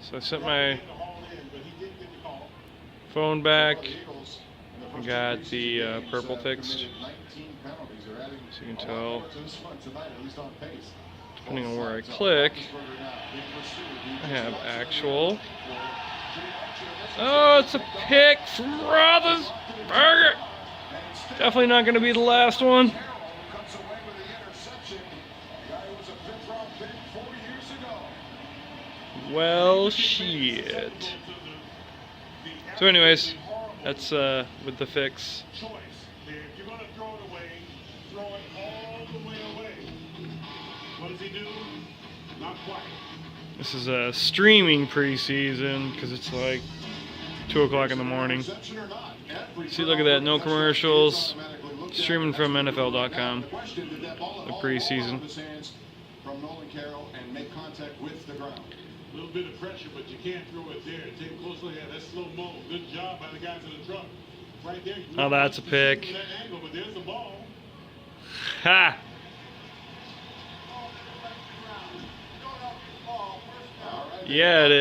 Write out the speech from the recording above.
So I set my phone back. I got the purple fixed. So you can tell, depending on where I click, I have actual. Oh, it's a pick from Roethlisberger. Definitely not going to be the last one. Well, shit. So anyways, that's with the fix. This is a streaming preseason because it's like 2 o'clock in the morning. See, look at that, no commercials. Streaming from NFL.com. The preseason. A little bit of pressure, but you can't throw it there. Take a close look at that. That's slow mo. Good job by the guys in the truck. Right there. Oh, that's a pick. That angle, but there's the ball. Ha! Yeah, it is.